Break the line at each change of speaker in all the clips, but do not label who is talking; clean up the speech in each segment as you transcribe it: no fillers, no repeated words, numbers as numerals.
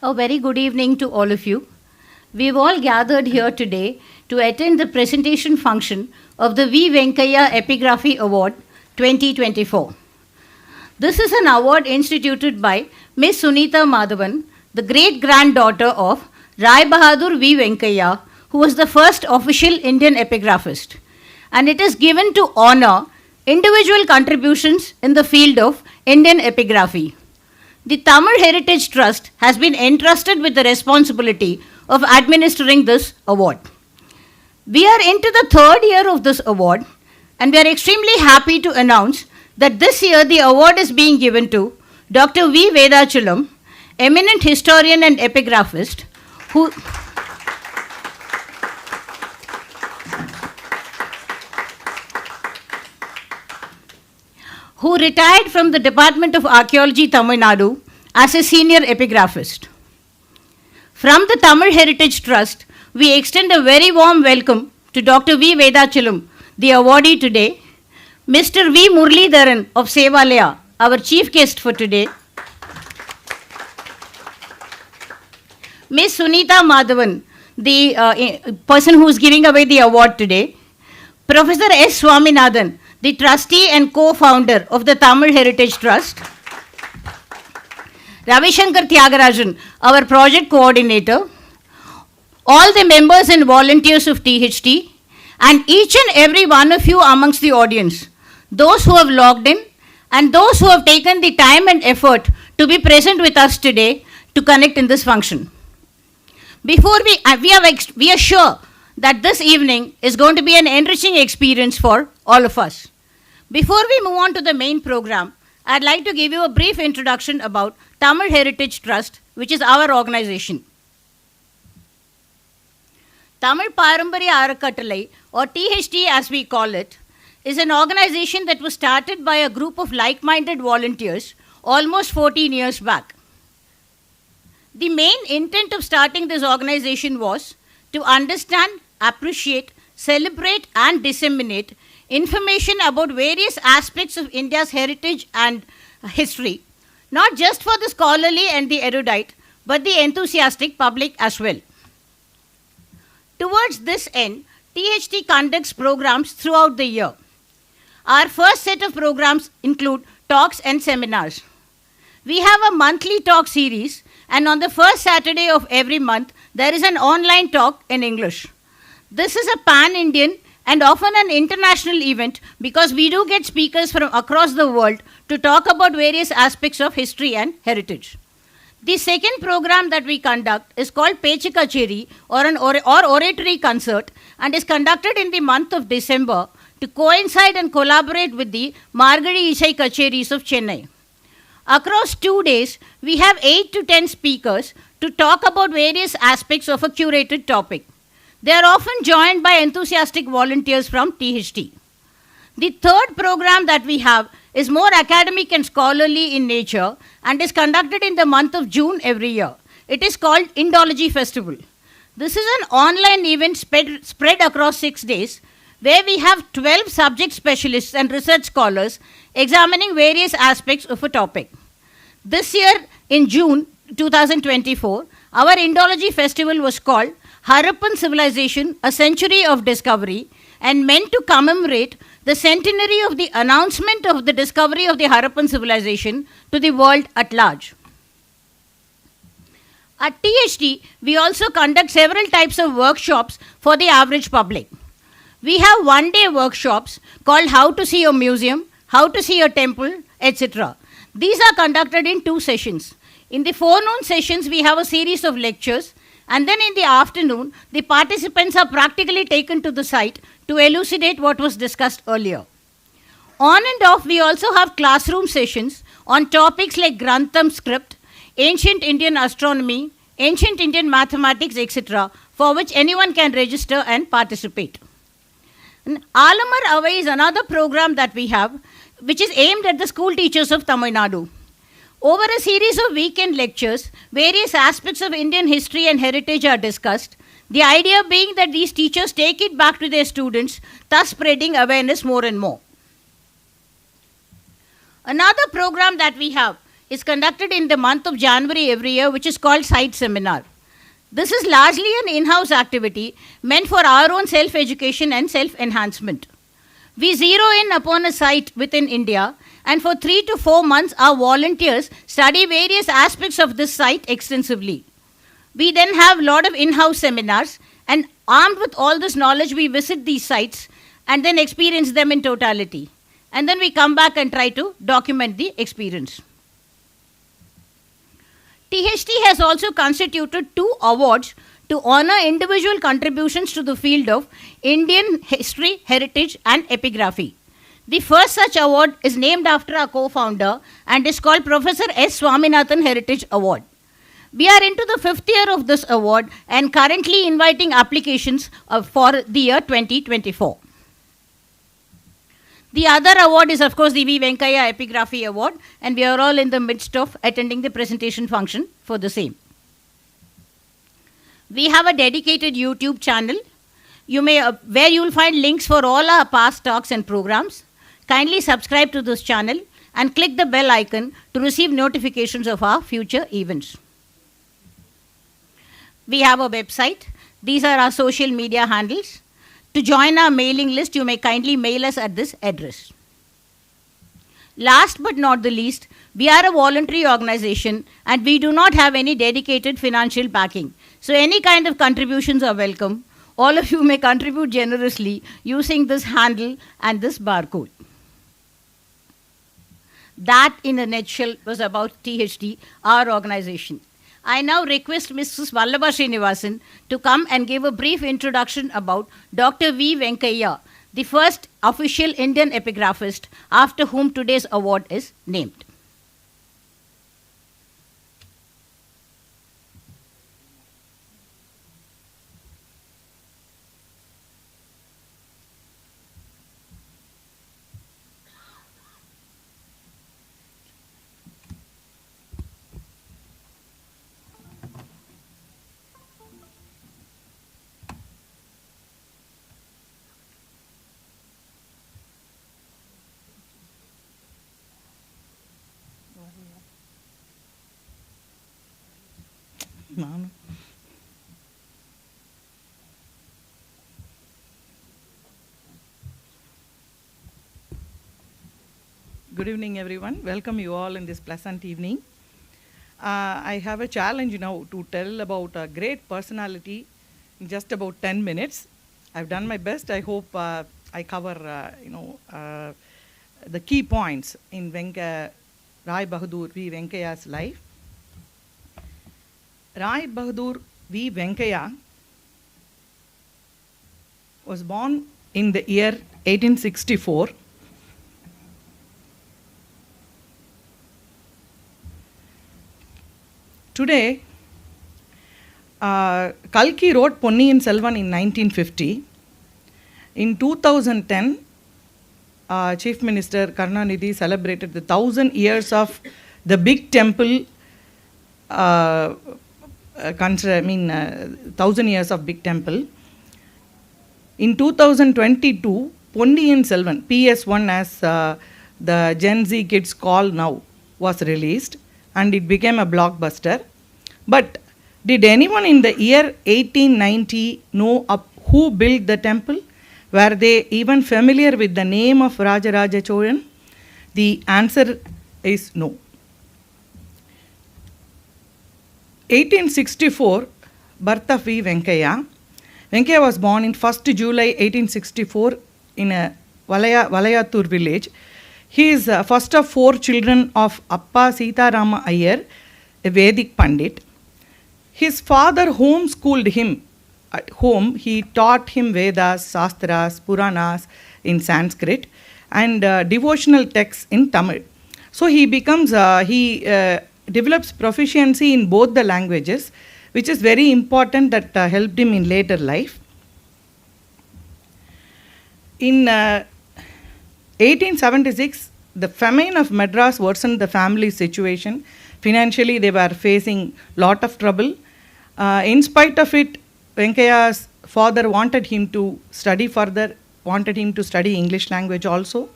A very good evening to all of you. We've all gathered here today to attend the presentation function of the V Venkayya Epigraphy Award 2024. This is an award instituted by Miss Sunita Madhavan, the great-granddaughter of Rai Bahadur V Venkayya, who was the first official Indian epigraphist. And it is given to honor individual contributions in the field of Indian epigraphy. The Tamil Heritage Trust has been entrusted with the responsibility of administering this award. We are into the third year of this award, and we are extremely happy to announce that this year the award is being given to Dr. V Vedachalam, eminent historian and epigraphist, who retired from the Department of Archaeology, Tamil Nadu, as a senior epigraphist. From the Tamil Heritage Trust, we extend a very warm welcome to Dr. V Vedachalam, the awardee today, Mr. V Muralidharan of Sevalaya, our chief guest for today, Ms. Sunita Madhavan, the person who is giving away the award today, Professor S. Swaminathan, the trustee and co-founder of the Tamil Heritage Trust, Ravi Shankar Tyagarajan, our project coordinator, all the members and volunteers of THT, and each and every one of you amongst the audience, those who have logged in and those who have taken the time and effort to be present with us today to connect in this function. Before we are sure that this evening is going to be an enriching experience for all of us. Before we move on to the main program, I'd like to give you a brief introduction about Tamil Heritage Trust, which is our organization. Tamil Paramparya Arakattalai, or THT as we call it, is an organization that was started by a group of like-minded volunteers almost 14 years back. The main intent of starting this organization was to understand, appreciate, celebrate and disseminate information about various aspects of India's heritage and history, not just for the scholarly and the erudite, but the enthusiastic public as well. Towards this end, THT conducts programs throughout the year. Our first set of programs include talks and seminars. We have a monthly talk series, and on the first Saturday of every month, there is an online talk in English. This is a pan-Indian and often an international event because we do get speakers from across the world to talk about various aspects of history and heritage. The second program that we conduct is called Pechu Kacheri or oratory concert and is conducted in the month of December to coincide and collaborate with the Margazhi Isai Kacheris of Chennai. Across 2 days, we have 8 to 10 speakers to talk about various aspects of a curated topic. They are often joined by enthusiastic volunteers from THT. The third program that we have is more academic and scholarly in nature and is conducted in the month of June every year. It is called Indology Festival. This is an online event spread across 6 days where we have 12 subject specialists and research scholars examining various aspects of a topic. This year, in June 2024, our Indology Festival was called Harappan Civilization, a Century of Discovery, and meant to commemorate the centenary of the announcement of the discovery of the Harappan civilization to the world at large. At THT, we also conduct several types of workshops for the average public. We have one-day workshops called How to See a Museum, How to See a Temple, etc. These are conducted in 2 sessions. In the forenoon sessions, we have a series of lectures, and then in the afternoon, the participants are practically taken to the site to elucidate what was discussed earlier. On and off, we also have classroom sessions on topics like Grantham script, ancient Indian astronomy, ancient Indian mathematics, etc., for which anyone can register and participate. And Alamar Avai is another program that we have, which is aimed at the school teachers of Tamil Nadu. Over a series of weekend lectures, various aspects of Indian history and heritage are discussed, the idea being that these teachers take it back to their students, thus spreading awareness more and more. Another program that we have is conducted in the month of January every year, which is called Site Seminar. This is largely an in-house activity meant for our own self-education and self-enhancement. We zero in upon a site within India, and for 3 to 4 months, our volunteers study various aspects of this site extensively. We then have a lot of in-house seminars, and armed with all this knowledge, we visit these sites and then experience them in totality. And then we come back and try to document the experience. THT has also constituted 2 awards to honor individual contributions to the field of Indian history, heritage, and epigraphy. The first such award is named after our co-founder and is called Professor S. Swaminathan Heritage Award. We are into the 5th year of this award and currently inviting applications for the year 2024. The other award is, of course, the V Venkayya Epigraphy Award, and we are all in the midst of attending the presentation function for the same. We have a dedicated YouTube channel where you will find links for all our past talks and programs. Kindly subscribe to this channel and click the bell icon to receive notifications of our future events. We have a website. These are our social media handles. To join our mailing list, you may kindly mail us at this address. Last but not the least, we are a voluntary organization and we do not have any dedicated financial backing. So any kind of contributions are welcome. All of you may contribute generously using this handle and this barcode. That in a nutshell was about THT, our organization. I now request Mrs. Vallabha Srinivasan to come and give a brief introduction about Dr. V Venkayya, the first official Indian epigraphist after whom today's award is named.
Good evening, everyone. Welcome you all in this pleasant evening. I have a challenge now to tell about a great personality in just about 10 minutes. I've done my best. I hope I cover, the key points in Rai Bahadur V Venkayya's life. Rai Bahadur V Venkayya was born in the year 1864. Today, Kalki wrote Ponniyin Selvan in 1950. In 2010, Chief Minister Karunanidhi celebrated the 1,000 years of the big temple, 1,000 years of big temple. In 2022, Ponniyin Selvan, PS1 as the Gen Z kids call now, was released and it became a blockbuster. But did anyone in the year 1890 know who built the temple? Were they even familiar with the name of Rajaraja Cholan? The answer is no. 1864, birth of V Venkayya. Venkayya was born in 1st July 1864 in a Valayathur village. He is first of 4 children of Appa Sitarama Iyer, a Vedic Pandit. His father homeschooled him. At home, he taught him Vedas, Shastras, Puranas in Sanskrit and devotional texts in Tamil. So he develops proficiency in both the languages, which is very important that helped him in later life. In 1876, the famine of Madras worsened the family's situation. Financially, they were facing lot of trouble. In spite of it, Venkayya's father wanted him to study further, wanted him to study English language also.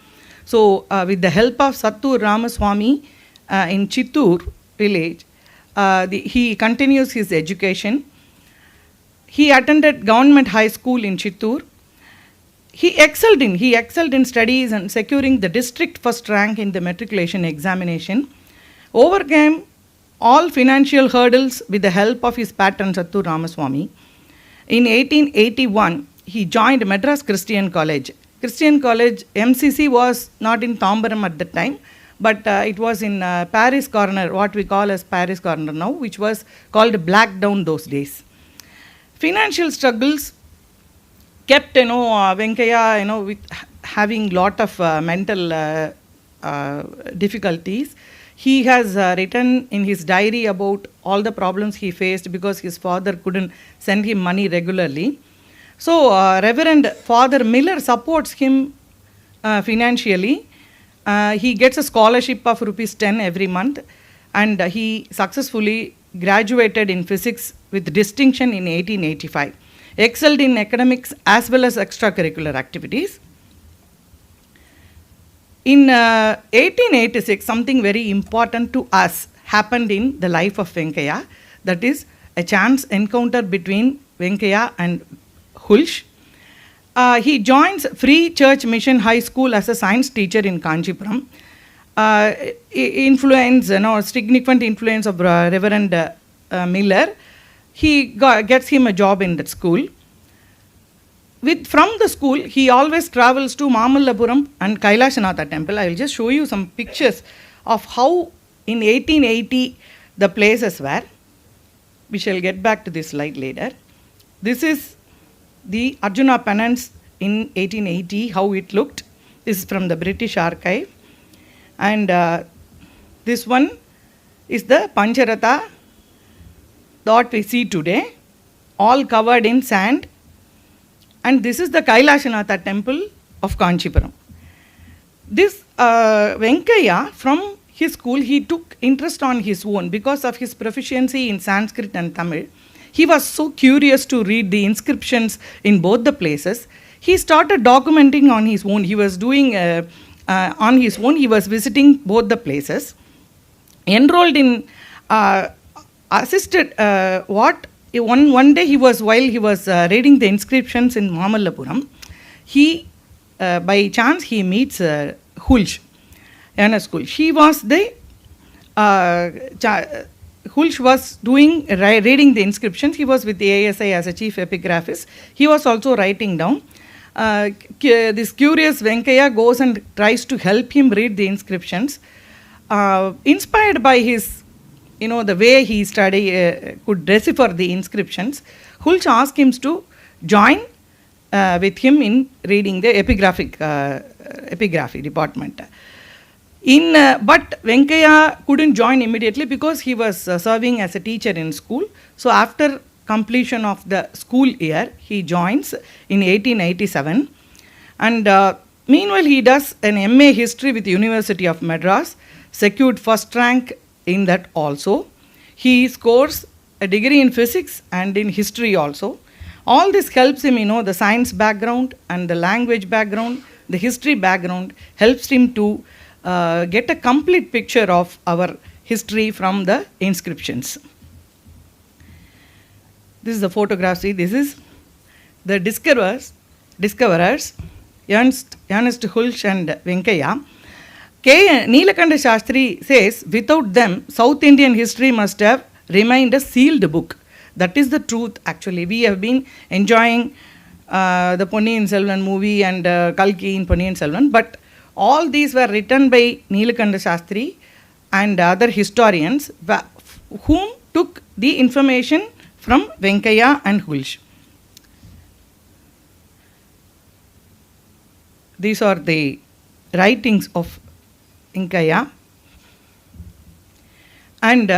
So, with the help of Sattur Ramaswamy, in Chittoor village. He continues his education. He attended government high school in Chittoor. He excelled in studies and securing the district first rank in the matriculation examination. Overcame all financial hurdles with the help of his patron Sattu Ramaswamy. In 1881, he joined Madras Christian College. Christian College, MCC, was not in Tambaram at that time, but it was in Paris Corner, what we call as Paris Corner now, which was called Blackdown those days. Financial struggles kept, Venkayya, with having lot of mental difficulties. He has written in his diary about all the problems he faced because his father couldn't send him money regularly. So Reverend Father Miller supports him financially. He gets a scholarship of ₹10 every month, and he successfully graduated in physics with distinction in 1885. Excelled in academics as well as extracurricular activities. In 1886, something very important to us happened in the life of Venkayya. That is a chance encounter between Venkayya and Hulsh. He joins Free Church Mission High School as a science teacher in Kanchipuram. Significant influence of Reverend Miller. He gets him a job in that school. From the school, he always travels to Mamallapuram and Kailashanatha temple. I will just show you some pictures of how in 1880 the places were. We shall get back to this slide later. This is the Arjuna penance in 1880, how it looked. This is from the British archive. And this one is the Pancharatha that we see today, all covered in sand. And this is the Kailashanatha temple of Kanchipuram. This Venkayya, from his school, he took interest on his own because of his proficiency in Sanskrit and Tamil. He was so curious to read the inscriptions in both the places. He started documenting on his own. He was doing on his own. He was visiting both the places. Enrolled in, assisted one day while he was reading the inscriptions in Mamallapuram, he by chance he meets Hulsh in a school. She was the Hulsh was reading the inscriptions. He was with the ASI as a chief epigraphist. He was also writing down. This curious Venkayya goes and tries to help him read the inscriptions. Inspired by his the way he could decipher the inscriptions, Hulsh asked him to join with him in reading the epigraphy department. But Venkayya couldn't join immediately because he was serving as a teacher in school. So after completion of the school year, he joins in 1887. And meanwhile, he does an MA History with the University of Madras, secured first rank in that also. He scores a degree in physics and in history also. All this helps him, the science background and the language background, the history background, helps him to get a complete picture of our history from the inscriptions. This is the photograph. See, this is the discoverers, Ernst Hulsh and Venkayya. Neelakanta Shastri says, without them, South Indian history must have remained a sealed book. That is the truth, actually. We have been enjoying the Ponniyin Selvan movie and Kalki in Ponniyin Selvan, but all these were written by Neelakanta Shastri and other historians whom took the information from Venkayya and Hulsh. These are the writings of Venkayya. And